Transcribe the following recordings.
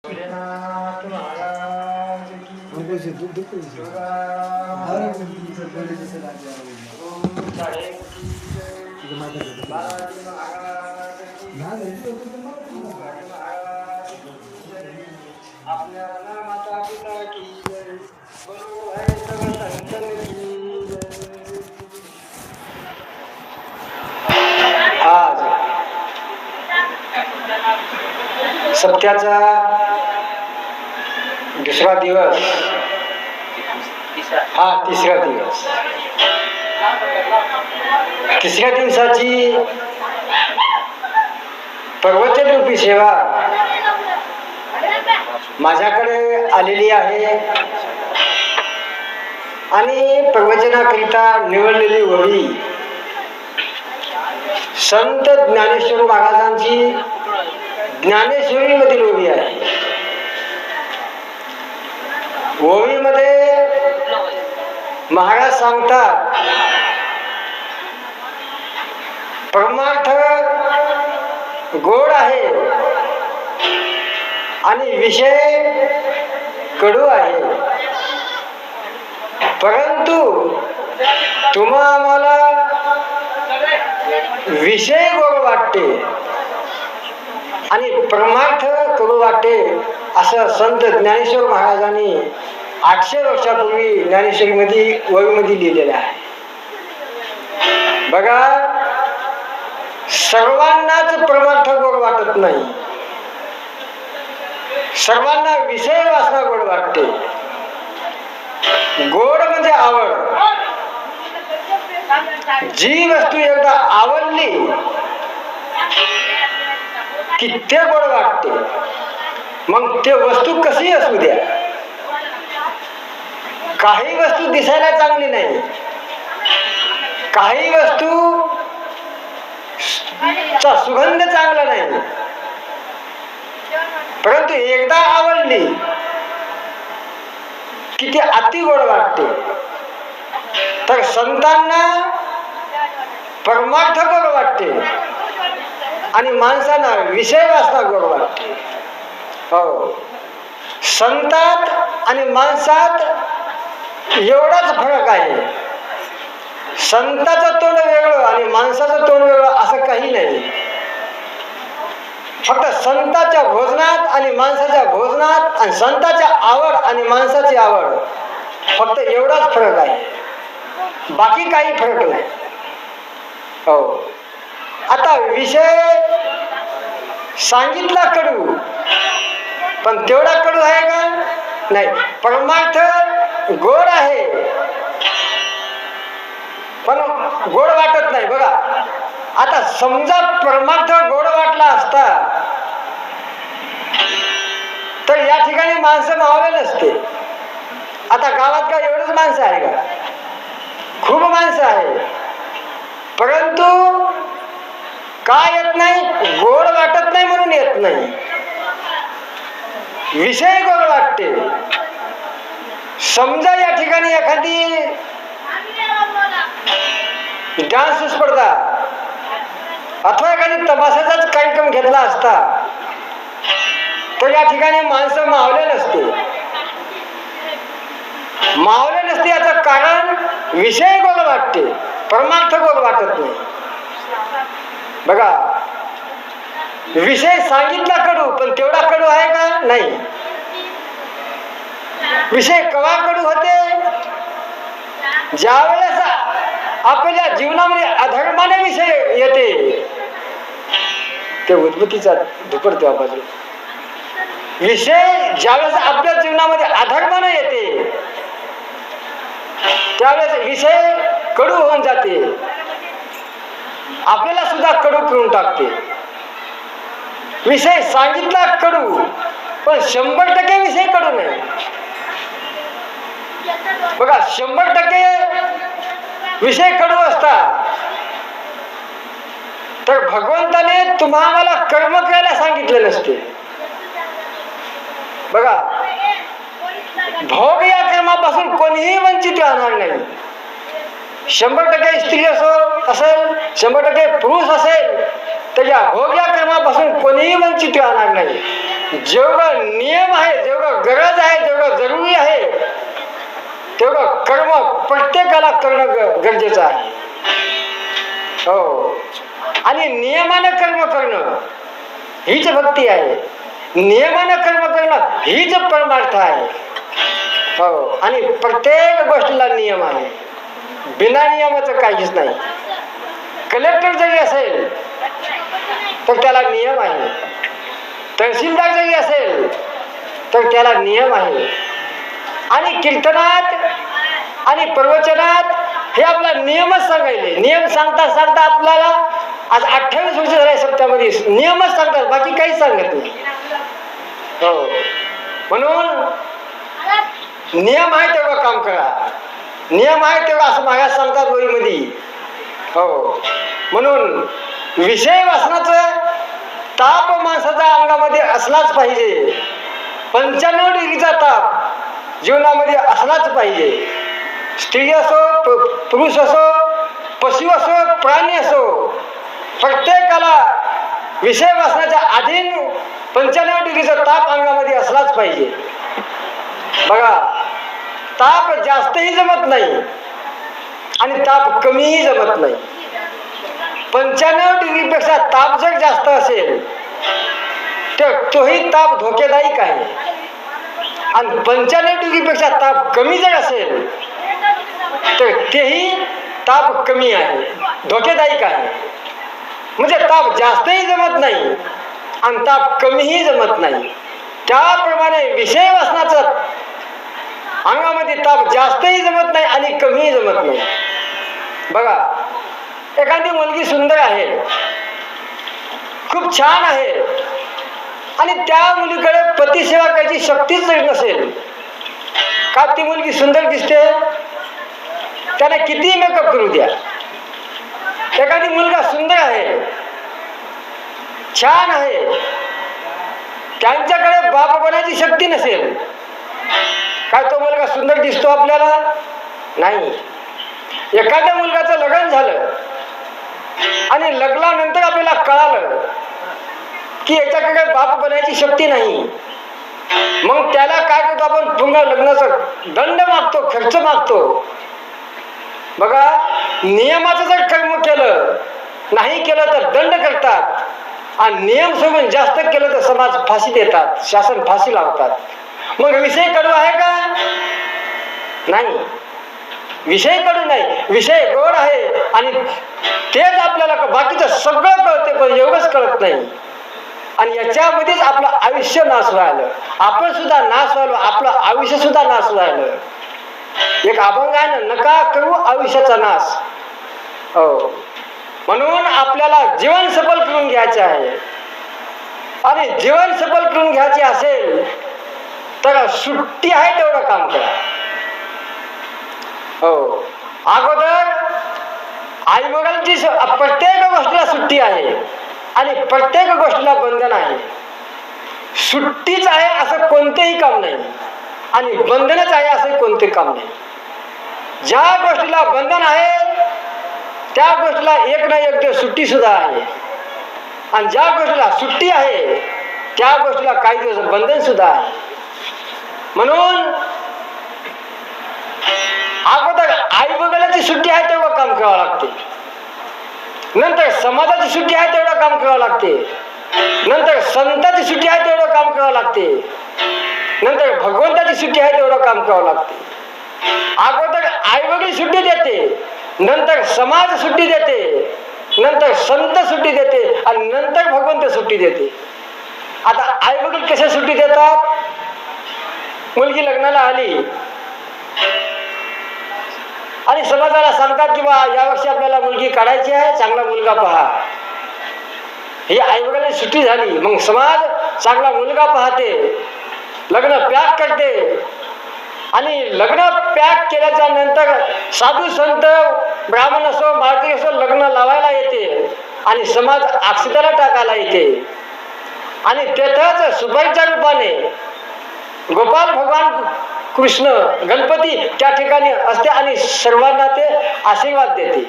भोलेनाथ महाराज की ओम साहेब की बालाजी महाराज की महाराज आपल्या माता पिता की जय बोलो है सब संतन की जय। आज सत्याचा दुसरा दिवस, हा तिसरा दिवस, तिसऱ्या दिवसाची प्रवचन रूपी सेवा माझ्याकडे आलेली आहे आणि प्रवचनाकरिता निवडलेली ओवी संत ज्ञानेश्वर महाराजांची ज्ञानेश्वरी मधील ओवी आहे। ओवीमध्ये महाराज सांगतात, परमार्थ गोड आहे आणि विषय कडू आहे, परंतु तुम्हा आम्हाला विषय गोड वाटते आणि परमार्थ कडू वाटते, असं संत ज्ञानेश्वर महाराजांनी 800 वर्षापूर्वी ज्ञानेश्वरीमध्ये ओवीमध्ये लिहिलेलं आहे। बघा, सर्वांनाच परमार्थ गोड वाटत नाही, सर्वांना विषय वासना गोड वाटते। गोड म्हणजे आवड, जी वस्तू एकदा आवडली की ते गोड वाटते, मग ते वस्तू कशी असू द्या। काही वस्तू दिसायला चांगली नाही, काही वस्तू चा सुगंध चांगला नाही, परंतु एकदा आवडली की ती अति गोड वाटते। तर संतांना परमार्थ गोड वाटते आणि माणसांना विषय वासना गोड वाटते। हो, संतात आणि माणसात एवढाच फरक आहे। संताचं तोंड वेगळं आणि माणसाचं तोंड वेगळं असं काही नाही। फक्त संताच्या भोजनात आणि माणसाच्या भोजनात आणि संताच्या आवड आणि माणसाची आवड फक्त एवढाच फरक आहे, बाकी काही फरक नाही। हो, आता विषय सांगितला कडू, पण तेवढा कडू आहे का? नाही। परमार्थ गोड आहे पण गोड वाटत नाही। बघा, आता समजा परमार्थ गोड वाटला असता तर या ठिकाणी माणसं मावले नसते। आता गावात का एवढंच माणसं आहे का? खूप माणसं आहे, परंतु काय येत नाही? गोड वाटत नाही म्हणून येत नाही, विषय गोड वाटते। समजा या ठिकाणी एखादी डान्स स्पर्धा अथवा एखादी तमाशाचाच कार्यक्रम घेतला असता तर या ठिकाणी माणसं मावले नसते। मावले नसते याचं कारण विषय गोड वाटते, परमार्थ गोड वाटत नाही। बघा, विषय सांगितला कडू, पण तेवढा कडू आहे का? नाही। विषय केव्हा कडू होते? ज्या वेळेस आपल्या जीवनामध्ये अधर्माने विषय येते, ते उद्भूतीचा धुपड तेव्हा बाजू। विषय ज्यावेळेस आपल्या जीवनामध्ये अधर्माने येते त्यावेळेस विषय कडू होऊन जाते, आपल्याला सुद्धा कडू करून टाकते। विषय सांगितला कडू, पण 100% विषय कडू नाही। बघा, 100% विषय कडू असतात तर भगवंताने तुम्हाला कर्म करायला सांगितले नसते। बघा, भोग या कर्मापासून कोणीही वंचित राहणार नाही। 100% स्त्री असेल, 100% पुरुष असेल, तर या भोग या कर्मापासून त्यापासून कोणीही वंचित राहणार नाही. जेवढं नियम आहे, जेवढं गरज आहे, जेवढं जरुरी आहे तेवढं कर्म प्रत्येकाला करणं गरजेचं आहे. हो, आणि नियमानं कर्म करणं हीच भक्ती आहे. नियमानं कर्म करणं हीच परमार्थ आहे. हो, आणि प्रत्येक गोष्टीला नियम आहे. बिना नियमाचं काहीच नाही. कलेक्टर जरी असेल तर त्याला नियम आहे. तहसीलदार जरी असेल तर त्याला नियम आहे. आणि कीर्तनात आणि प्रवचनात हे आपला नियमच सांगायले. नियम सांगता सांगता आपल्याला आज 28 वर्ष झाले सप्त्यामध्ये नियमच सांगतात, बाकी काहीच सांगत नाही. हो, म्हणून नियम आहे तेवढं काम करा. नियम आहे तेवढं असं महाराज सांगतात वहीमध्ये. हो, म्हणून विषय वासनाचं ताप माणसाच्या अंगामध्ये असलाच पाहिजे. 95 डिग्रीचा ताप जीवनामध्ये असलाच पाहिजे. स्त्री असो, पुरुष असो, पशु असो, प्राणी असो, प्रत्येकाला विषय वासनाच्या अधीन 95 डिग्रीचा ताप अंगामध्ये असलाच पाहिजे. बघा, ताप जास्तही जमत नाही आणि ताप कमीही जमत नाही. 95 डिग्रीपेक्षा ताप जर जास्त असेल तर तोही ताप धोकेदायक आहे. आणि 95 डिग्रीपेक्षा ताप कमी जर असेल तर तेही ताप कमी आहे, धोकेदायक आहे. म्हणजे ताप जास्तही जमत नाही आणि ताप कमीही जमत नाही. त्याप्रमाणे विषय वासनाचं अंगामध्ये ताप जास्तही जमत नाही आणि कमीही जमत नाही. बघा, एखादी मुलगी सुंदर आहे, खूप छान आहे, आणि त्या मुलीकडे पतिसेवा करायची शक्तीच जर नसेल, का ती मुलगी सुंदर दिसते? त्याने किती मेकअप करू द्या. एखादी मुलगा सुंदर आहे, छान आहे, त्यांच्याकडे बाप बनायची शक्ती नसेल, काय तो मुलगा सुंदर दिसतो आपल्याला? नाही. एखाद्या मुलगाचं लग्न झालं आणि लग्नानंतर आपल्याला कळालं की याच्याकडे बाप बनायची शक्ती नाही, मग त्याला काय करतो आपण? पूर्ण लग्नाचा दंड मागतो, खर्च मागतो. बघा, नियमाचं जर कर्म केलं, नाही केलं तर दंड करतात, आणि नियम सोडून जास्त केलं तर समाज फाशी देतात, शासन फाशी लावतात. मग विषय कडू आहे का? नाही, विषय कडू नाही, विषय गोड आहे. आणि तेच आपल्याला बाकीचं सगळं कळते, पण एवढंच कळत नाही. आणि याच्यामध्येच आपलं आयुष्य नाश व्हायलं, आपण सुद्धा नाश व्हायलो, आपलं आयुष्य सुद्धा नाश व्हायलं. एक अभंग आहे ना, नका करू आयुष्याचा नाश. हो, म्हणून आपल्याला जीवन सफल करून घ्यायचे आहे. आणि जीवन सफल करून घ्यायचे असेल तर सुट्टी आहे तेवढं काम करा. हो, अगोदर आई वडिलांची प्रत्येक गोष्टीला सुट्टी आहे आणि प्रत्येक गोष्टीला बंधन आहे. सुट्टीच आहे असं कोणतेही काम नाही आणि बंधनच आहे असं कोणते काम नाही. ज्या गोष्टीला बंधन आहे त्या गोष्टीला एक ना एक दिवस सुट्टी सुद्धा आहे, आणि ज्या गोष्टीला सुट्टी आहे त्या गोष्टीला काही दिवस बंधन सुद्धा आहे. म्हणून अगोदर आई वडिलांची सुट्टी आहे तेवढं काम करावं लागते, नंतर समाजाची सुट्टी आहे तेवढं काम करावं लागते, नंतर संतांची सुट्टी आहे तेवढं काम करावं लागते, नंतर भगवंताची सुट्टी आहे तेवढं काम करावं लागते. अगोदर आई वडील सुट्टी देते, नंतर समाज सुट्टी देते, नंतर संत सुट्टी देते, आणि नंतर भगवंत सुट्टी देते. आता आई वडील कशा सुट्टी देतात? मुलगी लग्नाला आली आणि समाजाला सांगतात की बा यावर्षी आपल्याला मुलगी काढायची आहे, चांगला मुलगा पहा. ही आई वडिलांची सुट्टी झाली, मग समाज चांगला मुलगा पाहते, लग्न पॅक करते, आणि लग्न पॅक केल्याच्या नंतर साधू संत ब्राह्मण असो माळकरी असो लग्न लावायला येते, आणि समाज अक्षताला टाकायला येते, आणि तेथच सुपारीच्या रूपाने गोपाल भगवान कृष्ण गणपती त्या ठिकाणी असते आणि सर्वांना ते आशीर्वाद देते.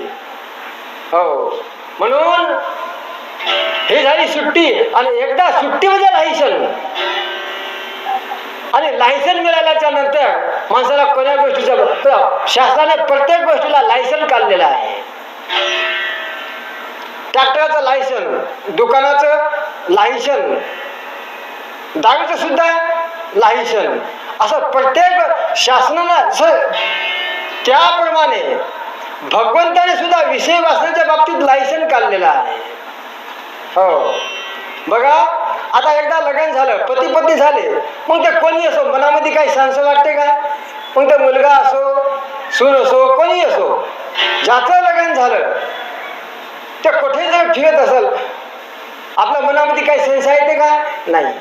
हो, म्हणून ही झाली सुट्टी. आणि एकदा सुट्टी म्हणजे लायसन. आणि लायसन मिळाल्याच्या नंतर माणसाला कोण्या गोष्टीचं, शासनाने प्रत्येक गोष्टीला लायसन काढलेलं आहे. ट्रॅक्टरचं लायसन, दुकानाचं लायसन, दारूचं सुद्धा लायसन, असं प्रत्येक शासनानं त्याप्रमाणे भगवंताने सुद्धा विषय वाचण्याच्या बाबतीत लायसन काढलेलं आहे. हो बघा, आता एकदा लग्न झालं, पती पत्नी झाले, मग ते कोणी असो, मनामध्ये काही सांगसं वाटते का? मग ते मुलगा असो, सून असो, कोणी असो, ज्याचं लग्न झालं ते कुठे जर फिरत असेल, आपल्या मनामध्ये काही संशय येते का? नाही.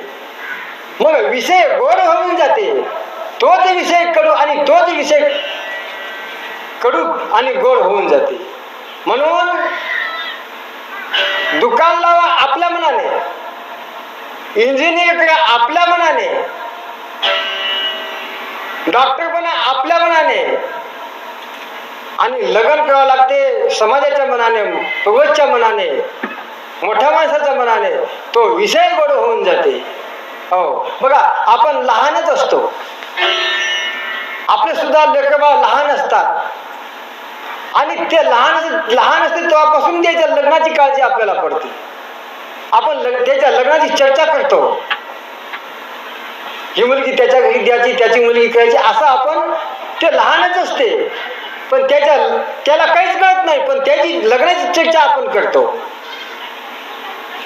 मग विषय गोड होऊन जाते. तोच विषय कडू आणि तोच विषय कडू आणि गोड होऊन जाते. म्हणून दुकान लावा आपल्या मनाने, इंजिनियर करा आपल्या मनाने, डॉक्टर बना आपल्या मनाने, आणि लग्न करावं लागते समाजाच्या मनाने, भगवतच्या मनाने, मोठ्या माणसाच्या मनाने. तो विषय गोड होऊन जाते. हो बघा, आपण लहानच असतो, आपले सुद्धा लेकरबाळ लहान असतात, आणि ते लहान असते तेव्हापासून त्याच्या लग्नाची काळजी आपल्याला पडते. आपण त्याच्या लग्नाची चर्चा करतो, ही मुलगी त्याच्या घरी द्यायची, त्याची मुलगी करायची, असं आपण, ते लहानच असते पण त्याला काहीच कळत नाही, पण त्याची लग्नाची चर्चा आपण करतो.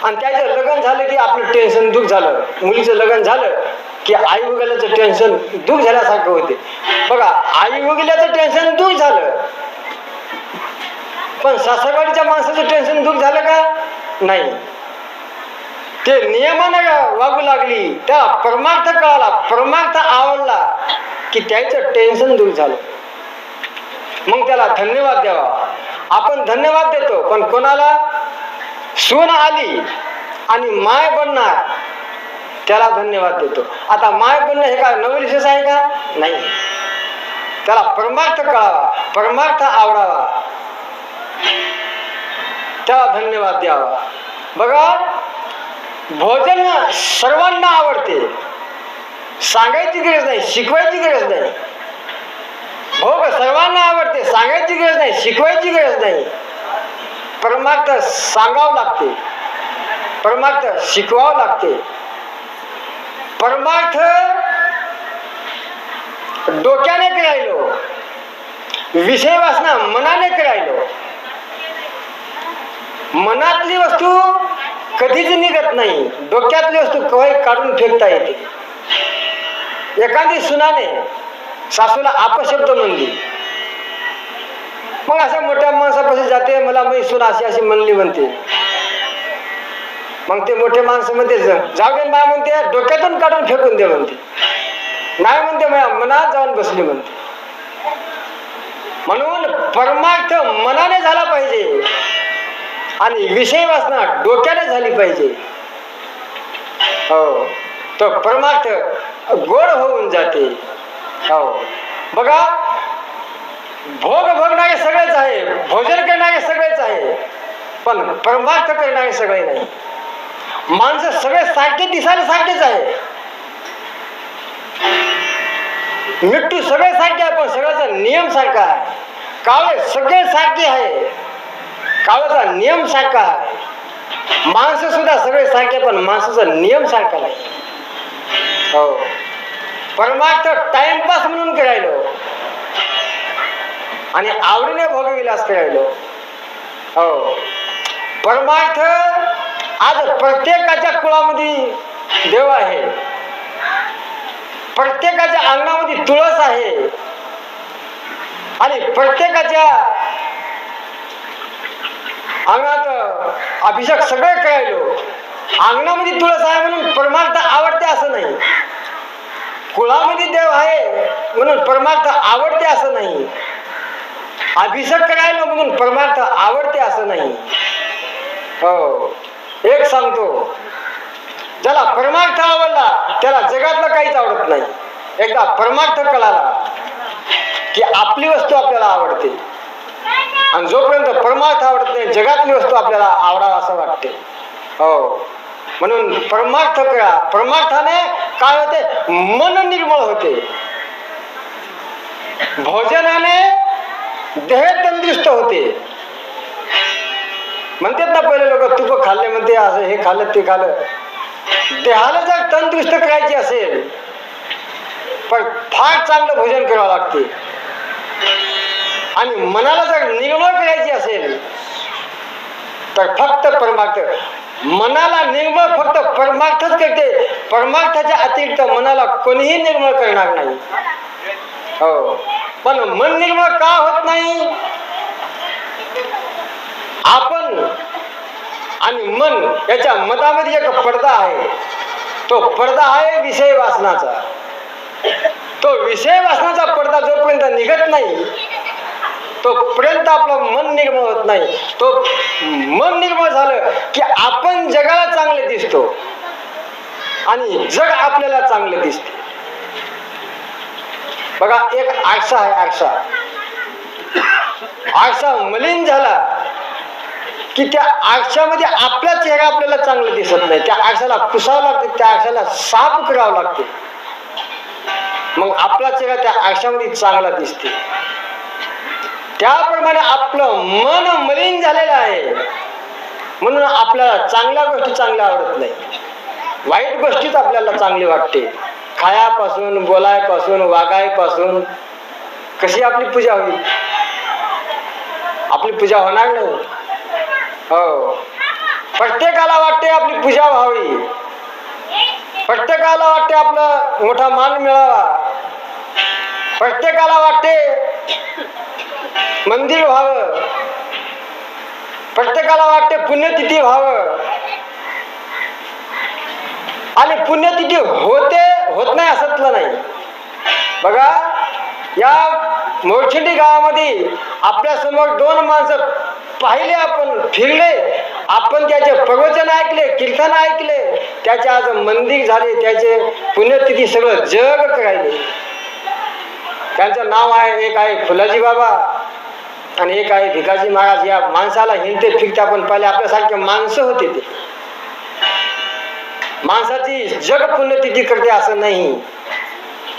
आणि त्याचं लग्न झालं की आपलं टेन्शन दूर झालं. मुलीचं लग्न झालं की आई वडिलाचं टेन्शन दूर झाल्यासारखं होते. बघा, आई वडिलाचं टेन्शन दूर झालं, पण सासरवाडीच्या माणसाचं टेन्शन दूर झालं का? नाही. ते नियमानं वागू लागली, त्या परमार्थ कळाला, परमार्थ आवडला की त्याचं टेन्शन दूर झालं. मग त्याला धन्यवाद द्यावा. आपण धन्यवाद देतो, पण कोणाला? सून आली आणि माय बनणार त्याला धन्यवाद देतो. आता माय बनणं हे काय नवविशेष आहे का? नाही. त्याला परमार्थ कळावा, परमार्थ आवडावा, त्याला धन्यवाद द्यावा. बघा, भोजन सर्वांना आवडते, सांगायची गरज नाही, शिकवायची गरज नाही. भोग सर्वांना आवडते, सांगायची गरज नाही, शिकवायची गरज नाही. परमार्थ सांगावं लागते, परमार्थ शिकवावं लागते. परमार्थ डोक्याने करायलो, विषय वासना मनाने करायलो. मनातली वस्तू कधीच निघत नाही, डोक्यातली वस्तू केव्हाही काढून फेकता येते. एखादी सुनाने सासूला अपशब्द म्हणली, मग अशा मोठ्या माणसापाशी जाते, मला मी सून अशी अशी म्हणली म्हणते. मग ते मोठे माणसं म्हणते, जाऊ दे बा म्हणते, डोक्यातून काढून फेकून दे म्हणते. नाही म्हणते, मनात जाऊन बसली म्हणते. म्हणून परमार्थ मनाने झाला पाहिजे आणि विषय वासना डोक्याने झाली पाहिजे. हो, तो परमार्थ गोड होऊन जाते. हो बघा, भोग भोगणारे सगळेच आहे, भोजन करणारे सगळेच आहे, पण परमार्थ करणारे सगळे नाही. माणसं सगळे सारखे दिसायला सारखेच आहे, मिट्टू सगळे सारखे आहे, पण सगळ्याचा नियम सारखा आहे. काळे सगळे सारखे आहे, काळाचा नियम सारखा आहे. माणसं सुद्धा सगळे सारखे, पण माणसाचा नियम सारखा नाही. हो, परमार्थ टाइमपास म्हणून करायलो आणि आवडीने भोगविलास करायलो. हो, परमार्थ आज प्रत्येकाच्या कुळामध्ये देव आहे, प्रत्येकाच्या अंगणामध्ये तुळस आहे, आणि प्रत्येकाच्या अंगणात अभिषेक सगळे करायलो. अंगणामध्ये तुळस आहे म्हणून परमार्थ आवडते असं नाही, कुळामध्ये देव आहे म्हणून परमार्थ आवडते असं नाही, अभिषेक करायला म्हणून परमार्थ आवडते असं नाही. हो, एक सांगतो, ज्याला परमार्थ आवडला त्याला जगातलं काहीच आवडत नाही. एकदा परमार्थ कळाला की आपली वस्तू आपल्याला आवडते, आणि जोपर्यंत परमार्थ आवडत नाही, जगातली वस्तू आपल्याला आवडावं असं वाटते. हो, म्हणून परमार्थ करा. परमार्थाने काय होते? मन निर्मळ होते. भोजनाने देह तंदुरुस्त होते. म्हणतात ना पहिले लोक, तूप खाल्ले म्हणते, असं हे खाल्लं ते खाल्लं. देहाला जर तंदुरुस्त करायची असेल पण फार चांगलं भोजन करावं लागते. आणि मनाला जर निर्मळ करायची असेल तर फक्त परमार्थ. मनाला निर्मळ फक्त परमार्थच करते. परमार्थाच्या अतिरिक्त मनाला कोणीही निर्मळ करणार नाही. हो, पण मन निर्मळ का होत नाही? आपण आणि मन याच्या मतामध्ये एक पडदा आहे. तो पडदा आहे विषय वासनाचा. तो विषय वासनाचा पडदा जोपर्यंत निघत नाही तोपर्यंत आपलं मन निर्मळ होत नाही. तो मन निर्मळ झालं की आपण जगाला चांगले दिसतो आणि जग आपल्याला चांगले दिसते. बघा, एक आरसा आहे. आरसा मलिन झाला की त्या आरशामध्ये आपला चेहरा आपल्याला चांगला दिसत नाही. त्या आरशाला पुसावं लागते, त्या आरशाला साफ करावं लागते, मग आपला चेहरा त्या आरशामध्ये चांगला दिसते. त्याप्रमाणे आपलं मन मलिन झालेलं आहे म्हणून आपल्याला चांगल्या गोष्टी चांगल्या आवडत नाही, वाईट गोष्टीच आपल्याला चांगली वाटते. खायापासून, बोलायपासून, वागायपासून. कशी आपली पूजा होईल? आपली पूजा होणार नाही. हो, प्रत्येकाला वाटते आपली पूजा व्हावी, प्रत्येकाला वाटते आपला मोठा मान मिळावा, प्रत्येकाला वाटते मंदिर व्हावं, प्रत्येकाला वाटते पुण्यतिथी व्हावं. आणि पुण्यतिथी होत नाही असतलं नाही. बघा, या मोरछिंडी गावामध्ये आपल्या समोर 2 माणसं पाहिले, आपण फिरले, आपण त्याचे प्रवचन ऐकले, कीर्तन ऐकले, त्याचे आज मंदिर झाले, त्याचे पुण्यतिथी सगळं जग करायले. त्यांचं नाव आहे, एक आहे फुलाजी बाबा आणि एक आहे भिकाजी महाराज. या माणसाला हिंडते फिरते आपण पाहिले, आपल्यासारखे माणसं होते ते. माणसाची जग पुण्यतिथी करते असं नाही,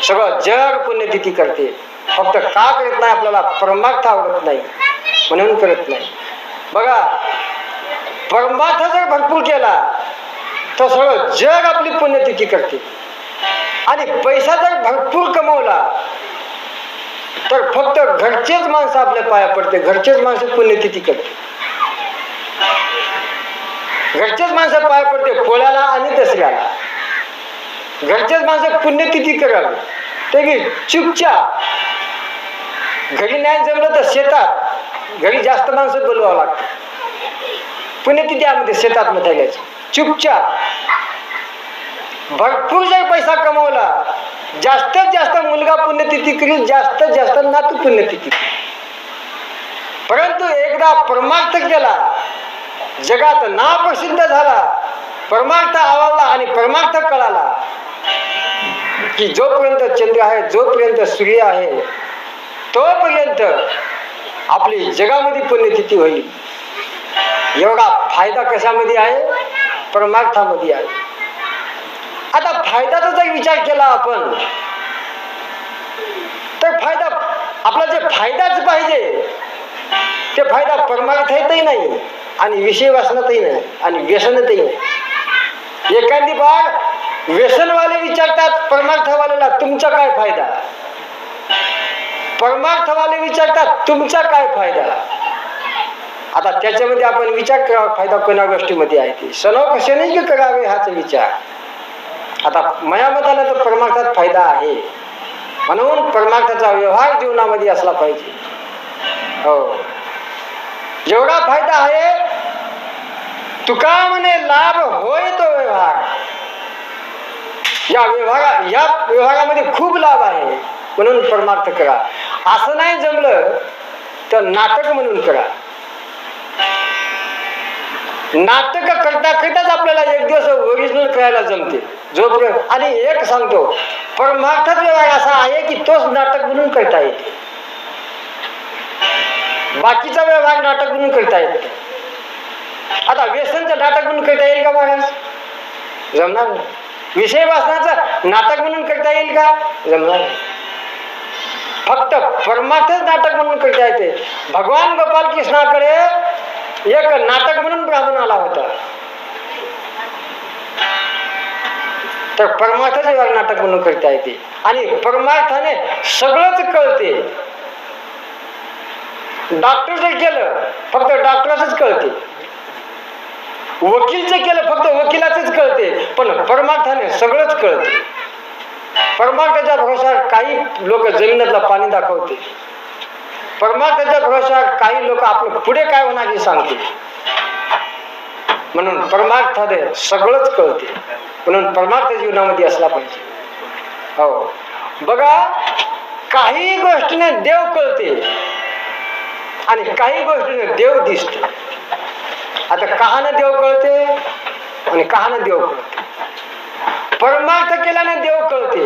सगळं जग पुण्यतिथी करते. फक्त का करत नाही? आपल्याला परमार्थ आवडत नाही म्हणून करत नाही. बघा, परमार्थ जर भरपूर केला तर सगळं जग आपली पुण्यतिथी करते. आणि पैसा जर भरपूर कमवला तर फक्त घरचेच माणसं आपल्या पाया पडते, घरचेच माणसं पुण्यतिथी करते. घरचेच माणसं पाया पडते पोळ्याला आणि दसऱ्याला. घरचेच माणसं पुण्यतिथी करावी ते की चुपचाप. घरी नाही जमलं तर शेतात, घरी जास्त माणसं बोलवावं लागतं. पुण्यतिथी शेतात मथायलायचं चुपचाप. भरपूर जर पैसा कमवला, जास्तीत जास्त मुलगा पुण्यतिथी करील, जास्तीत जास्त नातू पुण्यतिथी. परंतु एकदा परमार्थ केला, जगात नाव प्रसिद्ध झाला, परमार्थ आवडला आणि परमार्थ कळाला की जोपर्यंत चंद्र आहे, जोपर्यंत सूर्य आहे, तोपर्यंत आपली जगामध्ये पुण्यतिथी होईल. एवढा फायदा कशामध्ये आहे? परमार्थामध्ये आहे. आता फायद्याचा जर विचार केला आपण तर फायदा आपला जे फायदाच पाहिजे ते फायदा परमार्थातही नाही आणि विषय वासनातही नाही आणि व्यसनातही नाही. एखादी बार व्यसनवाले विचारतात परमार्थवाल्याला तुमचा काय फायदा, परमार्थवाले विचारतात तुमचा काय फायदा. आता त्याच्यामध्ये आपण विचार करावा फायदा कोणा गोष्टीमध्ये आहे ते सनव कसे नाही की करावे हाच विचार. आता माझ्या मताने तर परमार्थात फायदा आहे म्हणून परमार्थाचा व्यवहार जीवनामध्ये असला पाहिजे. हो, जेवढा फायदा आहे तुका म्हणे लाभ होय तो व्यवहार. या व्यवहारामध्ये खूप लाभ आहे म्हणून परमार्थ करा. असं नाही जमलं तर नाटक म्हणून करा. नाटक करता करताच आपल्याला एक दिवस ओरिजिनल करायला जमते. जोपर्यंत आणि एक सांगतो परमार्थात व्यवहार असा आहे की तोच नाटक म्हणून करता येते, बाकीचा व्यवहार नाटक म्हणून करता येते. आता व्यसनचं नाटक म्हणून करता येईल का महाराज? जमणार नाही. विषय वाचनाचं नाटक म्हणून करता येईल का? जमणार नाही. फक्त परमार्थच नाटक म्हणून करता येते. भगवान गोपाल कृष्णाकडे एक नाटक म्हणून ब्राह्मण आला होता, तर परमार्थाचे नाटक म्हणून करता येते. आणि परमार्थाने सगळंच कळते. डॉक्टर जर केलं फक्त डॉक्टरच कळते, वकीलचं केलं फक्त वकिलाच कळते, पण परमार्थाने सगळंच कळते. परमार्थाच्या भरोशावर काही लोक जमिनीतलं पाणी दाखवते, परमार्थाच्या भरोशावर काही लोक आपलं पुढे काय होणार हे सांगते. म्हणून परमार्थाने सगळंच कळते. म्हणून परमार्थ जीवनामध्ये असला पाहिजे. हो बघा, काही गोष्टीने देव कळते आणि काही गोष्टीने देव दिसते. आता कहाणं देव कळते आणि कहाणं देव कळते. परमार्थ केल्याने देव कळते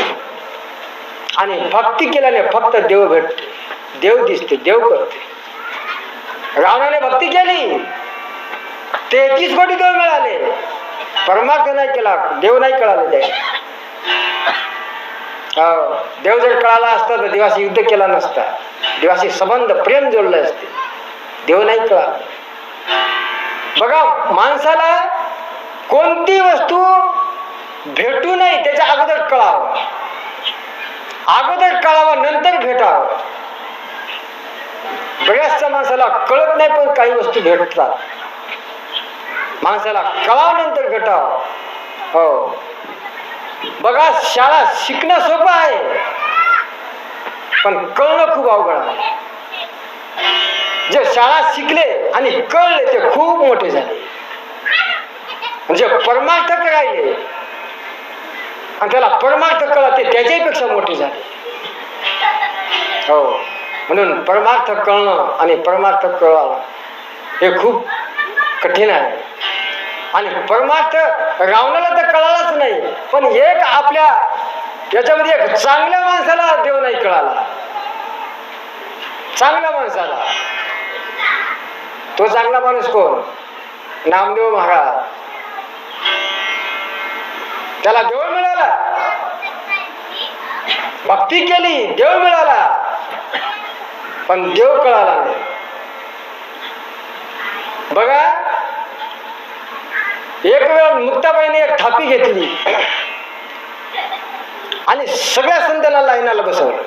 आणि भक्ती केल्याने फक्त देव भेटते, देव दिसते, देव कळते. रावणाने भक्ती केली, 33 कोटी देव मिळाले, परमार्थ नाही केला, देव नाही कळाले त्याला. देव जर कळाला असता तर देवाशी युद्ध केला नसता, देवाशी संबंध प्रेम जोडले असते. देव नाही कळाला. बघा, माणसाला कोणती वस्तू भेटू नये त्याच्या अगोदर कळावं, अगोदर कळावं नंतर भेटावं. बऱ्याचशा माणसाला कळत नाही पण काही वस्तू भेटतात. माणसाला कळावं नंतर भेटावं. हो बघा, शाळा शिकणं सोपं आहे पण कळणं खूप अवघड आहे. जे शाळा शिकले आणि कळले ते खूप मोठे झाले, म्हणजे परमार्थ करायले आणि त्याला परमार्थ कळते त्याच्याही पेक्षा मोठे झाले. हो म्हणून परमार्थ कळणं आणि परमार्थ कळवणं हे खूप कठीण आहे. आणि परमार्थ रावणाला तर कळालाच नाही, पण एक आपल्या याच्यामध्ये एक चांगल्या माणसाला देव नाही कळाला. चांगल्या माणसाला, तो चांगला माणूस कोण? नामदेव महाराज. त्याला देव मिळाला, भक्ती केली, देव मिळाला, पण देव कळाला नाही. बघा, एक वेळ मुक्ताबाईने एक थापी घेतली आणि सगळ्या संतांना लाईनाला बसवलं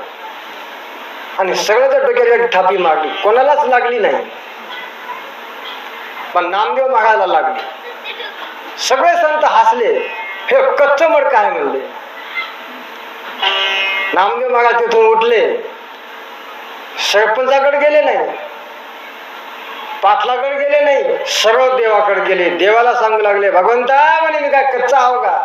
आणि सगळ्याच्या डोक्यात एक थापी मारली. कोणालाच लागली नाही, पण नामदेव महाराजला लागली. सगळे संत हसले, हे कच्च मड काय म्हणले. नामदेव महाराज तिथून उठले, सरपंचाकडे गेले नाही, पाटलाकडे गेले नाही, सर्व देवाकडे गेले. देवाला सांगू लागले, भगवंता म्हणे मी काय कच्चा आहो का?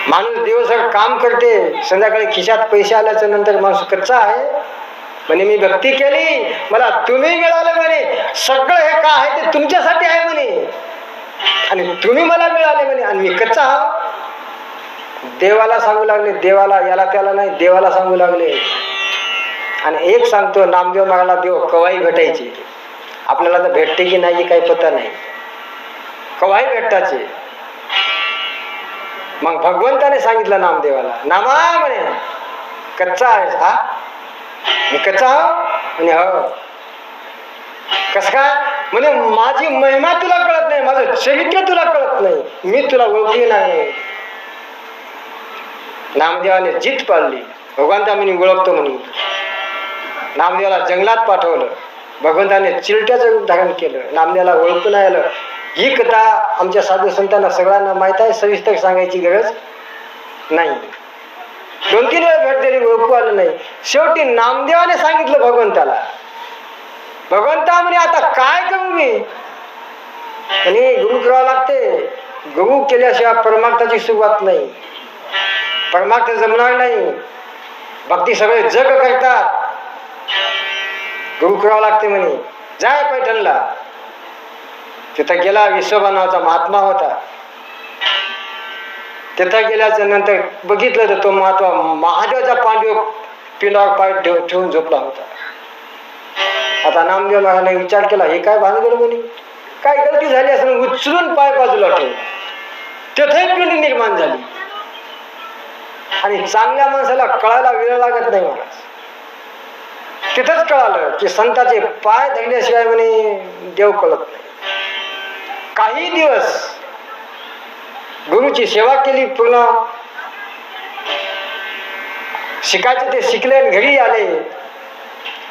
माणूस दिवसभर काम करते, संध्याकाळी खिशात पैसे आल्याच्या नंतर माणूस कच्चा आहे म्हणे. मी भक्ती केली, मला तुम्ही मिळाले म्हणे, सगळं हे का आहे ते तुमच्यासाठी आहे म्हणे, आणि तुम्ही मला मिळाले म्हणे, आणि मी कच्चा आहो. देवाला सांगू लागले, देवाला, याला त्याला नाही, देवाला सांगू लागले. आणि एक सांगतो, नामदेव महाराजला देव कवाई भेटायची. आपल्याला तर भेटते की नाही काही पता नाही, कवाई भेटायचे. मग भगवंताने सांगितलं नामदेवाला, नामा म्हणे कच्चा आहेस? हा मी कच्चा आहो म्हणे. हो कस काय म्हणे? माझी महिमा तुला कळत नाही, माझं चरित्र तुला कळत नाही, मी तुला ओळखली नाही. नामदेवाने जित पाळली, भगवंता म्हणे ओळखतो म्हणे. नामदेवाला जंगलात पाठवलं, भगवंताने चिलट्याचं रूप धारण केलं, नामदेवाला ओळखून आलं. ही कथा आमच्या साधू संतांना सगळ्यांना माहित आहे, सविस्तर सांगायची गरज नाही. 2-3 वेळा भेट दिली, ओळखू आलं नाही. शेवटी नामदेवाने सांगितलं भगवंताला, भगवंता म्हणे आता काय करू मी? आणि गुरु करावं लागते, गुरु केल्याशिवाय परमार्थाची सुरुवात नाही, परमार्थ जमणार नाही. भक्ती सगळे जग करतात, गुरु करावं लागते म्हणे. जाय पैठणला. तिथं गेला, विश्वभा नावाचा महात्मा होता. तिथं गेल्याच्या नंतर बघितलं तर तो महात्मा महादेवाच्या पांडव पिंडावर पाय ठेवून झोपला होता. आता नामदेव महाराजांनी विचार केला, हे काय भानगड म्हणे, काय गलती झाली असं उचलून पाय बाजूला ठेवून तेथे पिंडी निर्माण झाली. आणि चांगल्या माणसाला कळायला वेळ लागत नाही महाराज. तिथंच कळालं की संताचे पाय धरल्याशिवाय म्हणे देव कळत नाही. काही दिवस गुरुची सेवा केली, पूर्ण शिकायचे ते शिकले, घरी आले.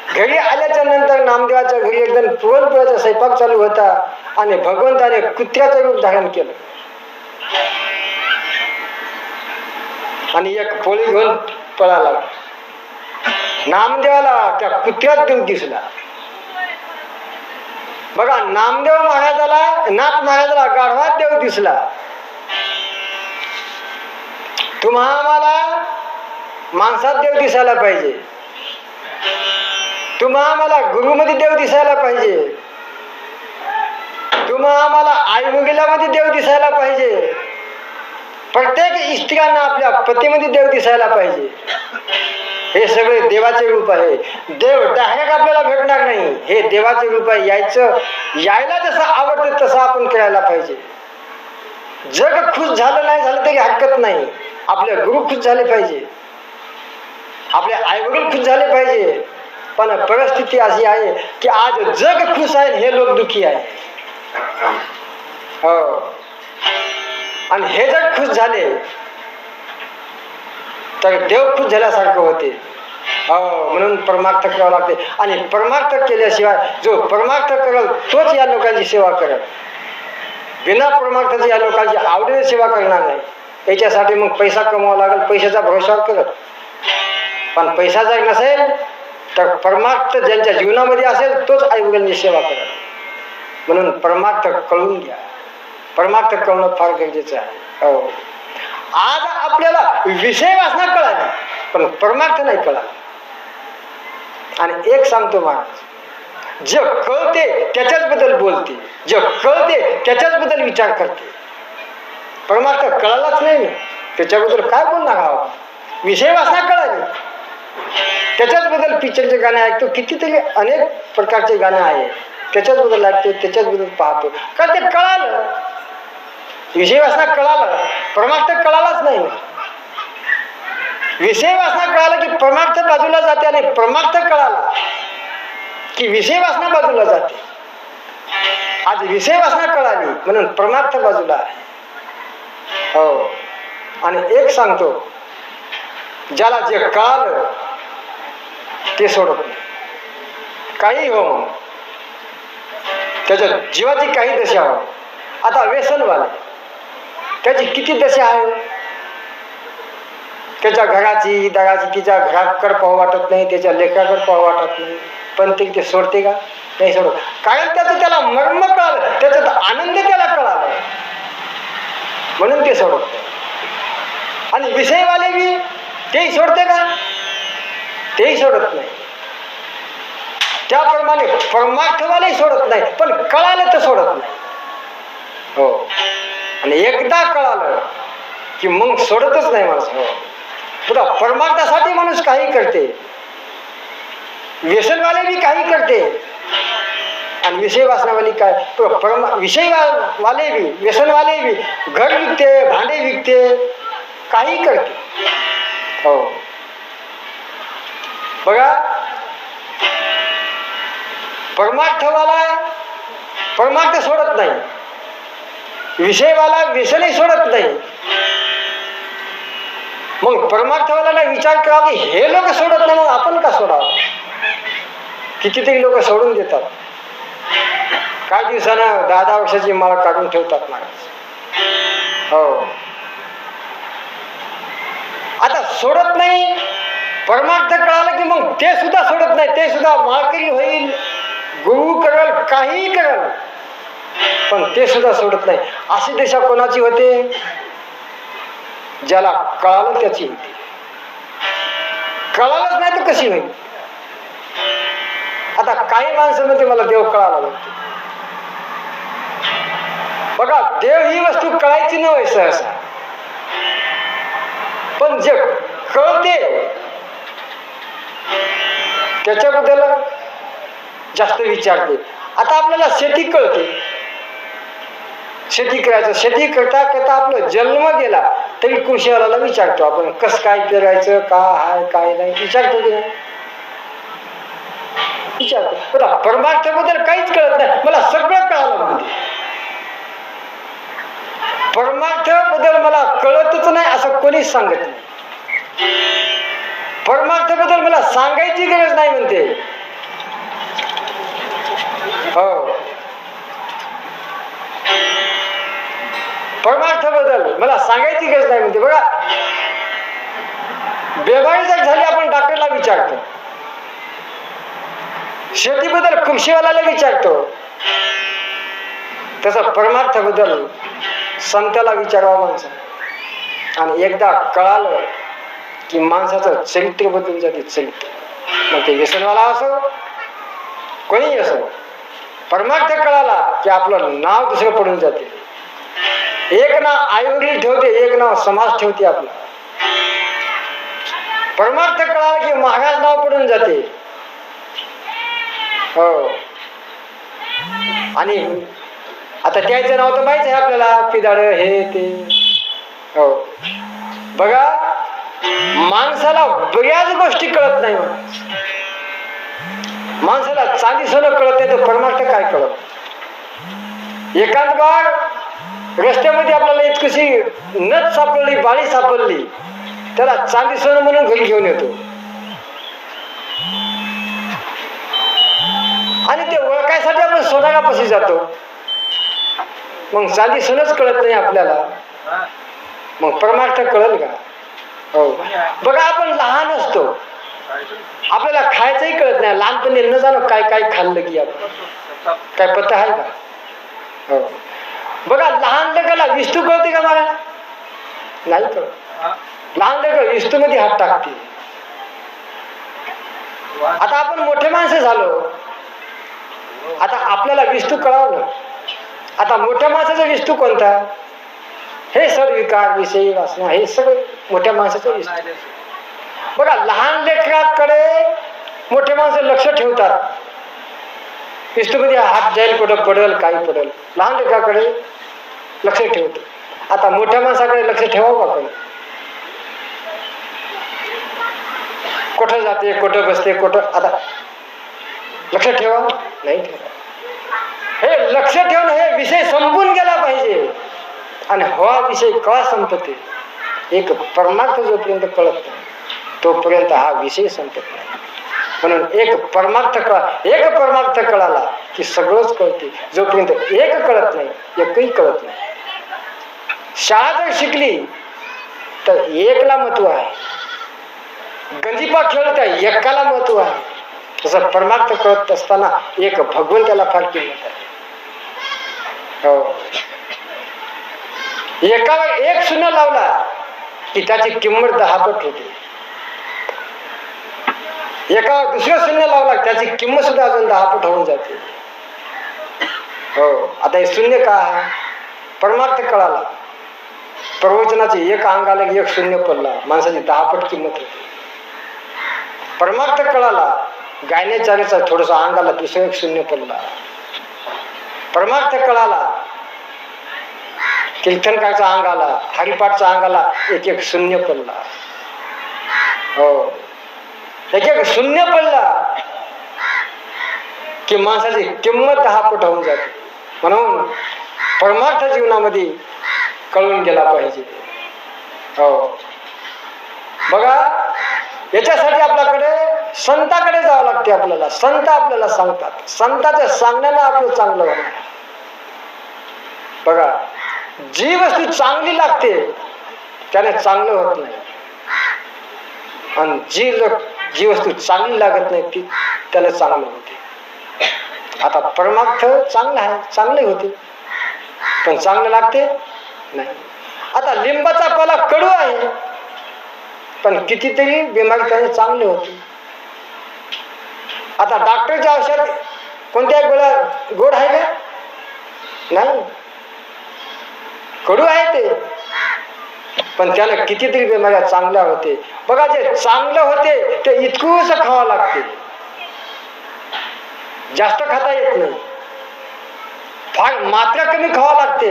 घरी आल्याच्या नंतर नामदेवाच्या घरी एकदम पुरणपोळ्याचा स्वयंपाक चालू होता आणि भगवंताने कुत्र्याचं रूप धारण केलं आणि एक पोळी घेऊन पळाला. नामदेवाला त्या कुत्र्यात देव दिसला. बघा, नामदेव महाराजाला, नाथ महाराजाला गाढवात देव दिसला. तुम्हाला माणसात देव दिसायला पाहिजे, तुम्हाला गुरुमध्ये देव दिसायला पाहिजे, तुम्हाला आई वडिलांमध्ये देव दिसायला पाहिजे, प्रत्येक स्त्रियांना आपल्या पतीमध्ये देव दिसायला पाहिजे. हे सगळे देवाचे रूप आहे. देव डायरेक्ट आपल्याला भेटणार नाही, हे देवाचे रूप आहे. यायला जसं आवडतं तसं आपण करायला पाहिजे. जग खुश झालं नाही झालं तरी हरकत नाही, आपले गुरु खुश झाले पाहिजे, आपले आई वडील खुश झाले पाहिजे. पण परिस्थिती अशी आहे की आज जग खुश आहे, हे लोक दुःखी आहे. हो, आणि हे जर खुश झाले तर देव खुश झाल्यासारखं होते. हो, म्हणून परमार्थ करावं लागते. आणि परमार्थ केल्याशिवाय जो परमार्थ करेल तोच या लोकांची सेवा करेल. बिना परमार्थाची या लोकांची आवडीने सेवा करणार नाही. याच्यासाठी मग पैसा कमवावा लागेल, पैशाचा भरोशावर करत. पण पैसा जर नसेल तर परमार्थ ज्यांच्या जीवनामध्ये असेल तोच आई वडिलांची सेवा करेल. म्हणून परमार्थ कळून घ्या. परमार्थ कळणं फार गरजेचं आहे. हो, आज आपल्याला विषय वासना कळाली पण परमार्थ नाही कळाला. आणि एक सांगतो महाराज, जे कळते त्याच्याच बद्दल बोलते, जे कळते त्याच्याच बद्दल विचार करते. परमार्थ कळालाच नाही ना, त्याच्याबद्दल काय बोलणार आहोत. विषय वासना कळाली त्याच्याच बद्दल पिक्चरचे गाणे ऐकतो, कितीतरी अनेक प्रकारचे गाणे आहेत, त्याच्याच बद्दल ऐकतो, त्याच्याच बद्दल पाहतो. का ते कळालं, विषय वासना कळालं, परमार्थ कळालाच नाही. विषय वासना कळाला की परमार्थ बाजूला जाते आणि परमार्थ कळाला की विषय वासना बाजूला जाते. आज विषय वासना कळाली म्हणून परमार्थ बाजूला आहे. हो, आणि एक सांगतो, ज्याला जे कळालं ते सोडत नाही. काही हो, त्याच्या जीवाची काही दशा हो. आता व्यसनवाला, त्याची किती दशा आहे. त्याच्या घराची दाराची, तिच्या घराकडे पाहू वाटत नाही, त्याच्या लेकराकडे पाहू वाटत नाही, पण ते सोडते का? नाही सोडत. कारण त्याचं त्याला मर्म कळालं, त्याचा आनंद त्याला कळाला म्हणून ते सोडत नाही. आणि विषयवाले बी तेही सोडते का? तेही सोडत नाही. त्याप्रमाणे परमार्थवाले सोडत नाही, पण कळालं तर सोडत नाही. हो, आणि एकदा कळालं की मग सोडतच नाही माणूस. हो, पुन्हा परमार्थासाठी माणूस काही करते, व्यसनवाले बी काही करते आणि विषय वासनावाली काय, विषय वाले बी व्यसनवाले बी घर विकते, भांडे विकते, काही करते. हो, बघा, परमार्थवाला परमार्थ सोडत नाही, विषयवाला व्यसनही सोडत नाही. मग परमार्थवाला विचार करा की हे लोक सोडत नाही, मग आपण का सोडावं. कितीतरी लोक सोडून देतात. काही दिवसानं 10-10 वर्षाची माळ काढून ठेवतात महाराज. हो, आता सोडत नाही. परमार्थ कळालं की मग ते सुद्धा सोडत नाही, ते सुद्धा माळकरी होईल, गुरु करल, काही करल, पण ते सुद्धा सोडत नाही. अशी दिशा कोणाची होते? ज्याला कळालं त्याची होती. कळालंच नाही तर कशी होईल. आता काही माणसांमध्ये मला देव कळाला लागतो. बघा, देव ही वस्तू कळायची नव्हे सहसा, पण जे कळते त्याच्याबद्दल जास्त विचारते. आता आपल्याला शेती कळते, शेती करायचं, शेती करता करता आपला जन्म गेला तरी कृषीवाल्याला विचारतो आपण कसं काय पेरायचं, का हाय काय नाही, विचारतो की नाही? विचारतो. परमार्थाबद्दल काहीच कळत नाही, मला सगळं कळालं म्हणते. परमार्थाबद्दल मला कळतच नाही असं कोणीच सांगत नाही. परमार्थाबद्दल मला सांगायची गरज नाही म्हणते. हो, परमार्थाबद्दल मला सांगायची गरज नाही म्हणते. बघा, बेमारी जर झाली आपण डॉक्टरला विचारतो, शेतीबद्दल कृषीवाल्याला विचारतो, तसं परमार्थाबद्दल संताला विचारावं माणसं. आणि एकदा कळालं की माणसाचं चरित्र बदलून जाते, चरित्र. मग ते व्यसनवाला असो कोणी असो, परमार्थ कळाला की आपलं नाव दुसरं पडून जाते. एक नाव आईवडील ठेवते, एक नाव समाज ठेवते आपलं. परमार्थ कळाला की महाराज नाव पडून जाते. हो, आणि आता त्याचं नाव तर माहित आहे आपल्याला, पिदाड हे ते. हो, बघा, माणसाला बऱ्याच गोष्टी कळत नाही. माणसाला चांदी सोनं कळत नाही तर परमार्थ काय कळत? एकांत बाग रस्त्यामध्ये आपल्याला इतकीशी नथ सापडली, बाळी सापडली, त्याला चांदी सोनं म्हणून घरी घेऊन येतो. आणि ते ओळखायसाठी आपण सोनारापाशी जातो. मग चांदी सोनच कळत नाही आपल्याला, मग परमार्थ कळल का? हो, बघा, आपण लहान असतो, आपल्याला खायचंही कळत नाही. लहानपणी न जाणं काय काय खाल्लं की आपण काय पत्ता आहे का? हो, बघा, लहान लेकराला विस्तू कळते का मला? नाही कळत. लहान लेकर विस्तू मध्ये हात टाकते. आता आपण मोठे माणसं झालो, आता आपल्याला विस्तू कळावं. आता मोठ्या माणसाचा विस्तू कोणता? हे सर्व विकार, विषयी वासना, हे सगळं मोठ्या माणसाचं विस्तू. बघा, लहान लेकराकडे मोठे माणसं लक्ष ठेवतात. विस्तूमध्ये हात जाईल, कुठं पडल, काही पडल, लहान लेकराकडे लक्ष ठेवतो. आता मोठ्या माणसाकडे लक्ष ठेवावं आपण. कुठं जाते, कुठं बसते, कुठं, आता लक्ष ठेवा नाही ठेवा. हे लक्ष ठेवून हे विषय संपून गेला पाहिजे. आणि हा विषय का संपते? एक परमार्थ जोपर्यंत कळत नाही तोपर्यंत हा विषय संपत नाही. म्हणून एक परमार्थ कळाला की सगळंच कळते. जोपर्यंत एक कळत नाही, एकही कळत नाही. शाळा जर शिकली तर एकला महत्व आहे, गंजीपा खेळत आहे एकाला महत्व आहे. तसं परमार्थ कळत असताना एक भगवंताला फार किंमत आहे. हो, एकावर एक शून्य लावला की त्याची किंमत 10 पट होते. एकावर दुसरं शून्य लावला त्याची किंमत सुद्धा अजून 10 पट होऊन जाते. हो, आता हे शून्य का आहे? परमार्थ कळाला, प्रवचनाचे एक अंग आलं की एक शून्य पडला, माणसाची 10 पट किंमत होती. परमार्थ कळाला, गायनेचार्याचा थोडस अंग आला, दुसरं एक शून्य पडला. परमार्थ कळाला, कीर्तनकारचा अंग आला, हरिपाठचा अंग आला, एक एक शून्य पडला. हो, एक एक शून्य पडला की माणसाची किंमत 10 पट होऊन जाते. म्हणून परमार्थ जीवनामध्ये कळून गेला पाहिजे. हो, बघा, याच्यासाठी आपल्याकडे संताकडे जावं लागते. आपल्याला संत आपल्याला सांगतात, संताच्या सांगण्यानं आपलं चांगलं होणार. बघा, जी वस्तू चांगली लागते त्याने चांगलं होत नाही, आणि जी वस्तू चांगली लागत नाही ती त्याला चांगलं होते. आता परमार्थ चांगला आहे, चांगले होते, पण चांगलं लागते नाही. आता लिंबाचा पाला कडू आहे, पण कितीतरी बिमारी त्याने चांगले होते. आता डॉक्टरचे औषध कोणत्या गोळ्या गोड आहे का? नाही, कडू आहे ते, पण त्याला कितीतरी बिमाऱ्या चांगल्या होते. बघा, जे चांगलं होते ते इतकूच खावं लागते. जास्त खाता येत नाही, फार मात्रा कमी खावा लागते,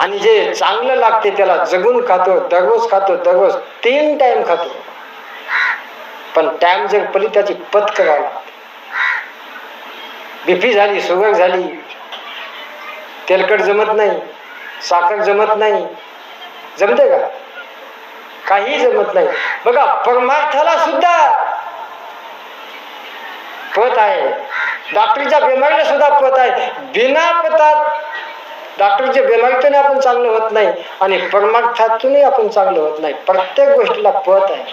आणि जे चांगलं लागते त्याला जगून खातो, दररोज खातो, दररोज 3 टाइम खातो. पण टाइम जर पली त्याची पत करावं लागते. बीपी झाली, शुगर झाली, तेलकट जमत नाही, साखर जमत नाही, जमते का? काही जमत नाही. बघा, परमार्थाला सुद्धा पत आहे, डॉक्टरच्या बिमारीला सुद्धा पत आहे. बिना पतात डॉक्टरच्या बिमारीतून आपण चांगलं होत नाही आणि परमार्थातूनही आपण चांगलं होत नाही. प्रत्येक गोष्टीला पत आहे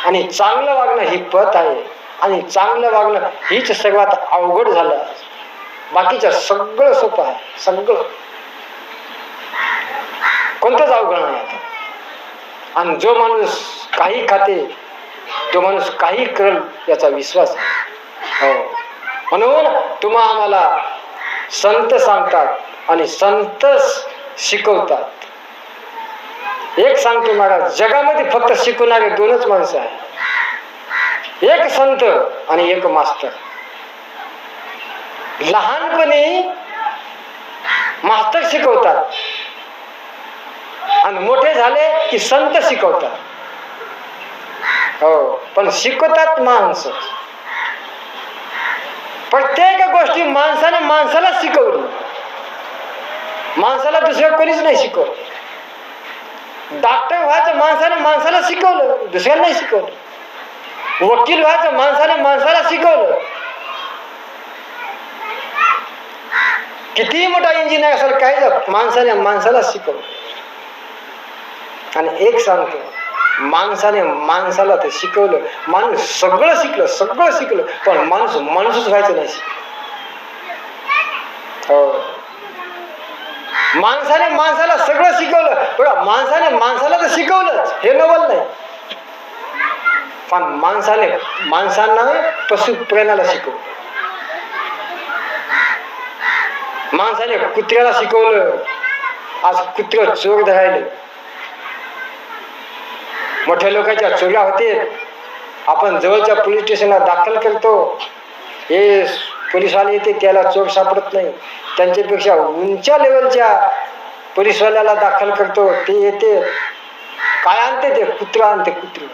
आणि चांगलं वागणं ही पत आहे. आणि चांगलं वागणं हीच सर्वात अवघड झालं. बाकीचं सगळं सोपं आहे, सगळं कोणतंच अवघड नाही. आणि जो माणूस काही खाते, तो माणूस काही करेल याचा विश्वास आहे. हो, म्हणून तुम्हा आम्हाला संत सांगतात आणि संत शिकवतात. एक सांगतो महाराज, जगामध्ये फक्त शिकवणारे 2च माणसं आहेत, एक संत आणि एक मास्तर. लहानपणी मास्तर शिकवतात आणि मोठे झाले की संत शिकवतात. हो, पण शिकवतात माणसं. प्रत्येक गोष्टी माणसाने माणसाला शिकवली, माणसाला दुसरं कोणीच नाही शिकवलं. डॉक्टर व्हायचं माणसाने माणसाला शिकवलं, दुसऱ्याला नाही शिकवलं. वकील व्हायचं माणसाने माणसाला शिकवलं. कितीही मोठा इंजिनियर असेल, काही माणसाने माणसाला शिकवलं. आणि एक सांगतो, माणसाने माणसाला ते शिकवलं. माणूस सगळं शिकलं, सगळं शिकलं, पण माणूस माणूसच व्हायचं नाही. हो, माणसाने माणसाला सगळं शिकवलं, बघा, माणसाने माणसाला तर शिकवलंच, हे नवल नाही. पण माणसांना पशु प्राण्याला शिकवलं. माणसाने कुत्र्याला शिकवलं, आज कुत्र चोर धरायले. मोठ्या लोकांच्या चोऱ्या होते, आपण जवळच्या पोलीस स्टेशनला दाखल करतो, हे पोलीसवाले येते, त्याला चोर सापडत नाही. त्यांच्यापेक्षा उंच्या लेवलच्या पोलीसवाल्याला दाखल करतो, ते येते, काय आणते? ते कुत्र आणते, कुत्र.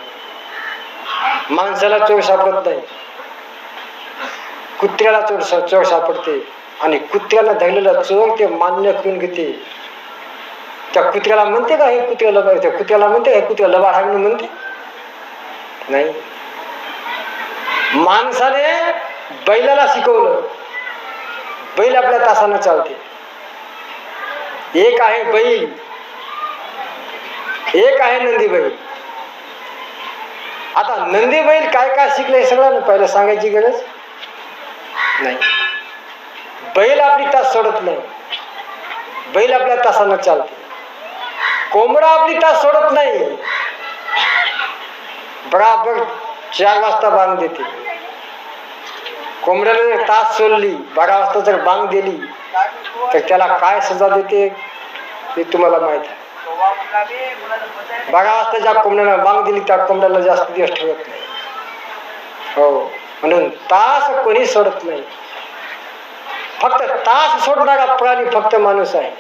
माणसाला चोर सापडत नाही, कुत्र्याला चोर सापडते. आणि कुत्र्याला धरलेला चोर ते मान्य करून घेते. त्या कुत्र्याला म्हणते का हे कुत्र्याला, कुत्र्याला म्हणते हे कुत्र्या लबाड आहे म्हणून म्हणते? नाही. माणसाने बैलाला शिकवलं, बैल आपल्या तासानं चालते. एक आहे बैल, एक आहे नंदी बैल. आता नंदी बैल काय काय शिकले हे सगळं पहिलं सांगायची गरज नाही. बैल आपली तास सोडत नाही, बैल आपल्या तासानं चालते. कोंबडा आपली तास सोडत नाही, बराबर 4 वाजता बांग देते. कोंबड्याला तास सोडली, 12 वाजता जर बांग दिली तर त्याला काय सजा देते ते तुम्हाला माहित आहे. 12 वाजता ज्या कोंबड्याला बांग दिली त्या कोंबड्याला जास्त दिवस ठेवत नाही. हो, म्हणून तास कोणी सोडत नाही. फक्त तास सोडणारा प्राणी फक्त माणूस आहे.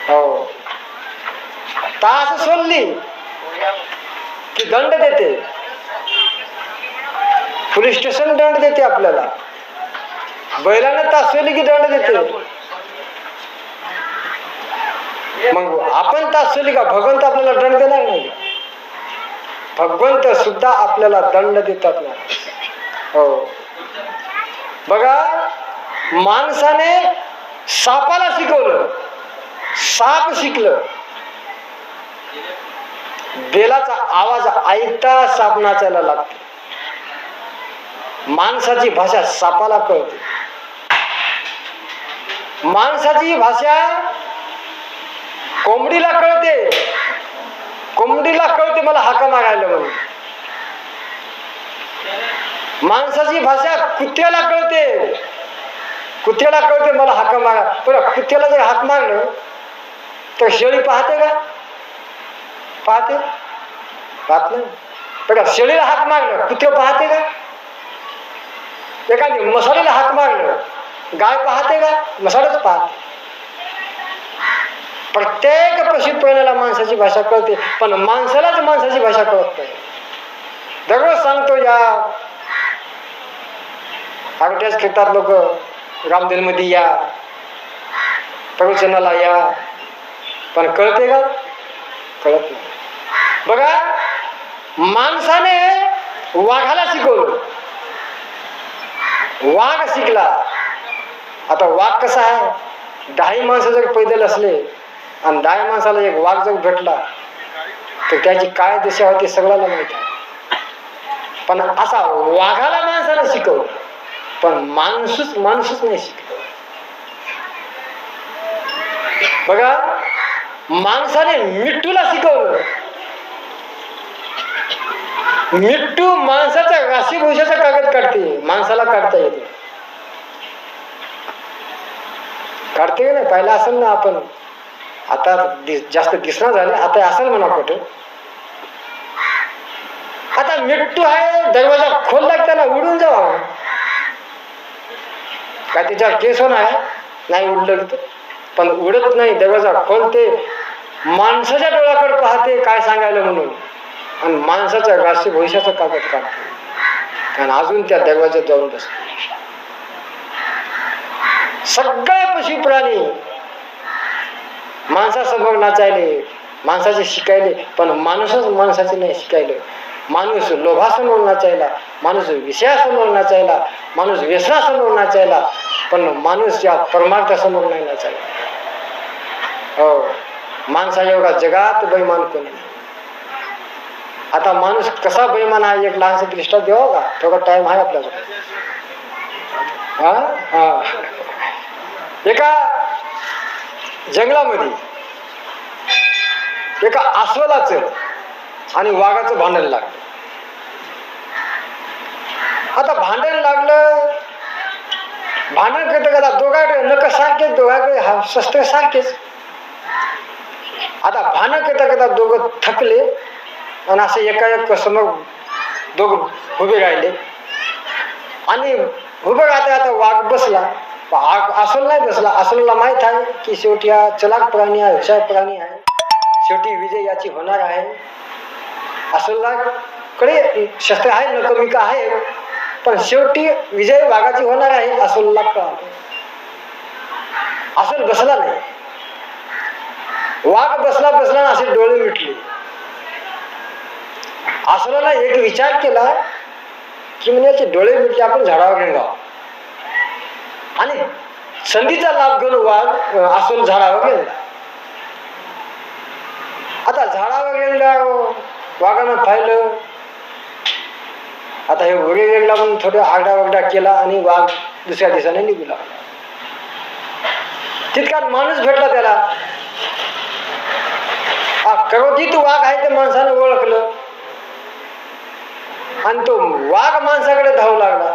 हो, तास सोडली की दंड देते, पोलीस स्टेशन दंड देते आपल्याला. बैलाने तास सोडली की दंड देते. मग आपण तास सोडली का भगवंत आपल्याला दंड देणार नाही? भगवंत सुद्धा आपल्याला दंड देतात ना. हो, बघा, माणसाने सापाला शिकवलं, साप शिकलं. बेलाचा आवाज ऐकता साप नाचायला लागतो. माणसाची भाषा सापाला कळते. माणसाची भाषा कोंबडीला कळते, कोंबडीला कळते मला हाका मारायला म्हणून. माणसाची भाषा कुत्र्याला कळते, कुत्र्याला कळते मला हाका मारा. पण कुत्र्याला जर हाक मारलं तर शेळी पाहते का? पाहते? पाहत नाही. बघा, शेळीला हाक मारलं कुत्र पाहते का? एखादी मसाडीला हाक मारलं गाय पाहते का? मसाडच पाहते. प्रत्येक पशु प्राण्याला माणसाची भाषा कळते, पण माणसालाच माणसाची भाषा कळत नाही. दररोज सांगतो या ॲडव्हर्टाईज करतात लोक, रामदेव मध्ये या, प्रवचनाला या, पण कळते का? कळत नाही. बघा, माणसाने वाघाला शिकवलं, वाघ शिकला. आता वाघ कसा आहे? 10 माणसं जर पैदल असले आणि 10 माणसाला एक वाघ जर भेटला तर त्याची काय दिशा होती सगळ्याला माहिती आहे. पण असा वाघाला माणसाला शिकवलं, पण माणूसच नाही शिकतो. बघा, माणसाने मिट्टूला शिकवलं. मिट्टू माणसाचा राशीभूषाचा कागद काढते, माणसाला काढता येते. काढते का नाही? पाहिला असेल ना आपण. आता जास्त दिसणार झाले, आता असेल म्हणा कुठे. आता मिट्टू आहे, दरवाजा खोलला त्याला उडून जावा, काय त्याच्यावर केस होणार नाही? उडलं पण उडत नाही, दरवाजा खोलते, माणसाच्या डोळ्याकडे पाहते काय सांगायला म्हणून, आणि माणसाचा राशी भविष्याचा कागद काढते आणि अजून त्या दरवाज्यात जाऊन बसते. सगळे पशु प्राणी माणसासमोर नाचायले, माणसाचे शिकायले, पण माणूसच माणसाचे नाही शिकायले. माणूस लोभासमोर नाचायला, माणूस विषयासमोर नाचायला, माणूस व्यसनासमोर नाचायला, पण माणूस या परमार्थासमोर नाही नाचायला. हो, माणसा एवढा जगात बैमान कोणी. आता माणूस कसा बैमान आहे एक लहानसा दृष्टांत द्यावा का? थोडा टाइम आहे आपल्याकडे. एका जंगलामध्ये एका अस्वलाचं आणि वाघाचं भांडण लागलं. आता भांडण लागलं, भांडण करता करता दोघांकडे नख सारखेच, दोघांकडे शस्त्र सारखेच. आता भांडण करता करता दोघं थकले आणि असे एका समोर दोघं उभे राहिले आणि उभं राहता आता वाघ बसला, अस्वल नाही बसला. अस्वलाला माहित आहे की शेवटी हा चलाक प्राणी आहे, हुशार प्राणी आहे, शेवटी विजय याची होणार आहे. अस्वलाकडे शस्त्र आहे, नकमिका आहे, पण शेवटी विजय वाघाची होणार आहे. अस्वलाला कळालं. अस्वल बसला नाही, वाघ बसला बसला असे डोळे मिटले. अस्वलाला एक विचार केला की म्हणजे याचे डोळे मिटले, आपण झाडावर घेऊन जाऊ. आणि संधीचा लाभ घेऊन वाघ अस्वल झाडावर गेला. आता झाडावर गेला, वाघानं पाहिलं आता हे उरे वेगळा म्हणून थोडं आगडा वगडा केला आणि वाघ दुसऱ्या दिवसाने निघूला. तितक्यात माणूस भेटला त्याला. क्रोधित वाघ आहे ते माणसानं ओळखलं आणि तो वाघ माणसाकडे धावू लागला.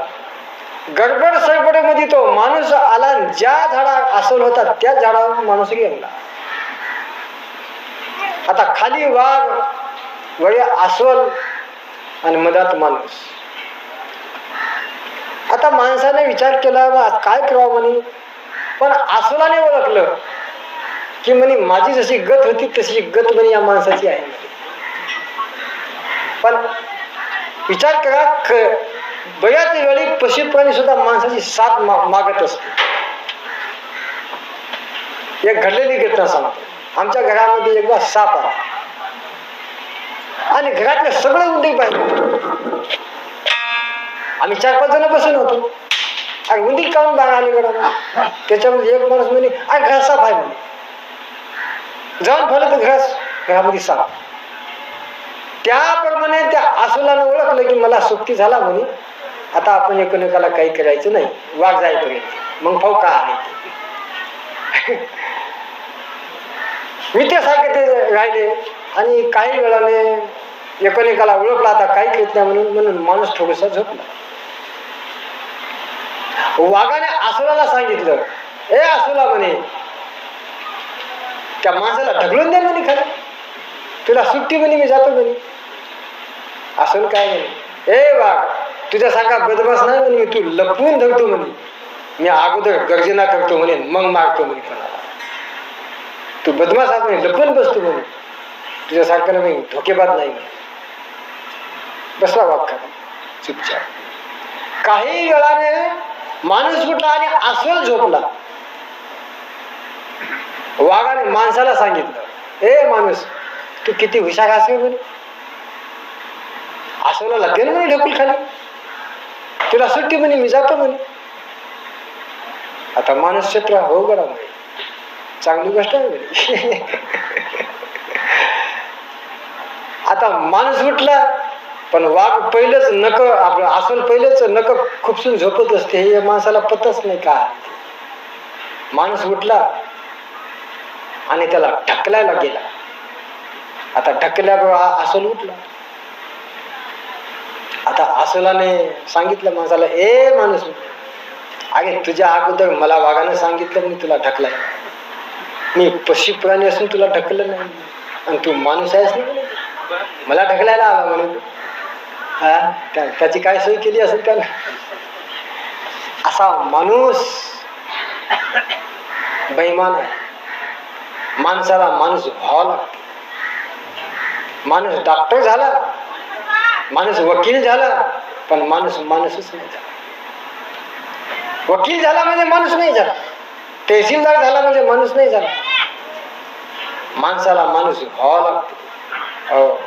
गडबड सडबडीमध्ये तो माणूस आला, ज्या झाडा अस्वल होता त्या झाडावर माणूस गेला. आता खाली वाघ, वळे अस्वल आणि मधात माणूस. आता माणसाने विचार केला काय करावं म्हणे, पण अस्वलाने ओळखलं की म्हणे माझी जशी गत होती तशी गत म्हणे या माणसाची आहे. पण विचार करा, बऱ्याच वेळी पशु प्राणी सुद्धा माणसाची साथ मागत असतो. एक घडलेली घटना सांगतो. आमच्या घरामध्ये एकदा साप आला आणि घरातले सगळे उंदीर पाहिले. आम्ही 4-5 जण बसून होतो. आणि उंदीर काढून बाहेर आले घरामध्ये. त्याच्यामध्ये एक माणूस म्हणे घरात साप आहे म्हणे. जाऊन फळलं तर घरामध्ये साप. त्याप्रमाणे त्या अस्वलानं ओळखलं की मला सुट्टी झाला म्हणे, आता आपण एकमेकाला काही करायचं नाही, वाघ जाईपर्यंत मग भाऊ का आहे. मित्रासारखे ते राहिले आणि काही वेळाने एकमेकाला ओळखला, आता काही करत नाही म्हणून माणूस थोडासा झोपला. वाघाने अस्वलाला सांगितलं, ए अस्वला म्हणे त्या माणसाला ढकलून दे म्हणे, खाली तुला सुट्टी म्हणे, मी जातो म्हणे. असं काय म्हणे, ए वाघ तुझ्यासारखा बदमाश नाही म्हणे, तू लपवून धरतो म्हणे, मी अगोदर गर्जना करतो म्हणे मग मारतो म्हणे कोणाला. तू बदमाश आहात म्हणे, लपवून बसतो म्हणे, तुझ्यासारखं मी धोकेबाज नाही म्हणे. बसला वाघ खाली चुपचाप. काही वेळाने माणूस उठला आणि अस्वल झोपला. वाघाने माणसाला सांगितलं, ए माणूस तू किती हुशार असेल म्हणे, अस्वलाला दे म्हणे ढकल खाली, तुला सुट्टी म्हणे, मी जातो म्हणे. आता माणूस क्षेत्र हो बरा म्हणे, चांगली गोष्ट आहे म्हणे. आता माणूस उठला पण वाघ पहिलेच नक आपलं अस्वल पहिलेच नक खुपसून झोपत असते, हे माणसाला पतच नाही का. माणूस उठला आणि त्याला ढकलायला गेला. आता ढकल्याबरोबर अस्वल उठला. आता अस्वलाने सांगितलं माणसाला, ए माणूस अरे तुझ्या अगोदर मला वाघाने सांगितलं मी तुला ढकलाय, मी पशु प्राणी असून तुला ढकललं नाही आणि तू माणूस आहेस ना मला ढकलायला आला म्हणून. त्याची काय सोय केली असेल त्यानं. असा माणूस बेईमान आहे. माणसाला माणूस व्हावा लागतो. माणूस डॉक्टर झाला, माणूस वकील झाला, पण माणूस माणूसच नाही झाला. वकील झाला म्हणजे माणूस नाही झाला, तहसीलदार झाला म्हणजे माणूस नाही झाला. माणसाला माणूस व्हावा लागतो.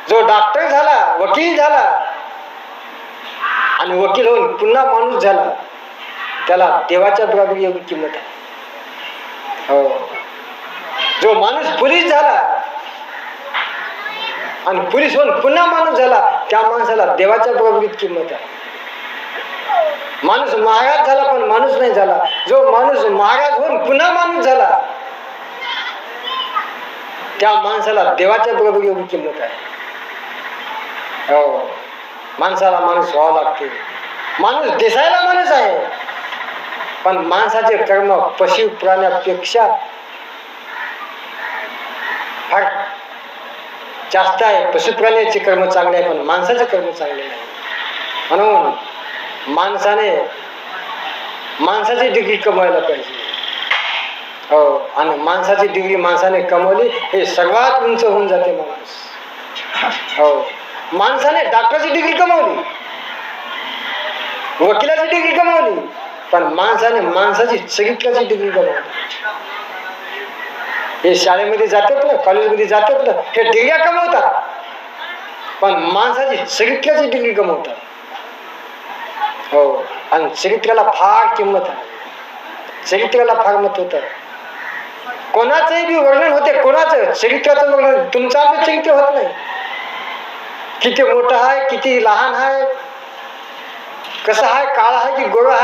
जो डॉक्टर झाला, वकील झाला आणि वकील होऊन पुन्हा माणूस झाला, त्याला देवाच्या बरोबरी एवढी किंमत आहे. जो माणूस पोलीस झाला आणि पोलीस होऊन पुन्हा माणूस झाला, त्या माणसाला देवाच्या बरोबरीत किंमत आहे. माणूस महाराज झाला पण माणूस नाही झाला, जो माणूस महाराज होऊन पुन्हा माणूस झाला, त्या माणसाला देवाच्या बरोबरी एवढी किंमत आहे. माणसाला माणूस व्हावं लागते. माणूस दिसायला माणूस आहे पण माणसाचे कर्म पशु प्राण्यापेक्षा फार जास्त आहे. पशु प्राण्याचे कर्म चांगले आहे पण माणसाचे कर्म चांगले नाही. म्हणून माणसाने माणसाची डिग्री कमवायला पाहिजे. आणि माणसाची डिग्री माणसाने कमवली हे सर्वात उंच होऊन जाते माणूस. माणसाने डॉक्टरची डिग्री कमवली, वकिलाची डिग्री कमवली, पण माणसाने माणसाची चरित्राची डिग्री कमवली. हे शाळेमध्ये जातात ना, कॉलेजमध्ये जातात ना, हे डिग्र्या कमवतात पण माणसाची चरित्राची डिग्री कमवतात. आणि चरित्राला फार किंमत आहे, चरित्राला फार महत्व होतं. कोणाचंही बी वर्णन होते, कोणाचं चरित्राचं वर्णन, तुमचं आपलं चरित्र होत नाही. किती मोठं आहे, किती लहान आहे, कसं आहे, काळा आहे की गोरा आहे.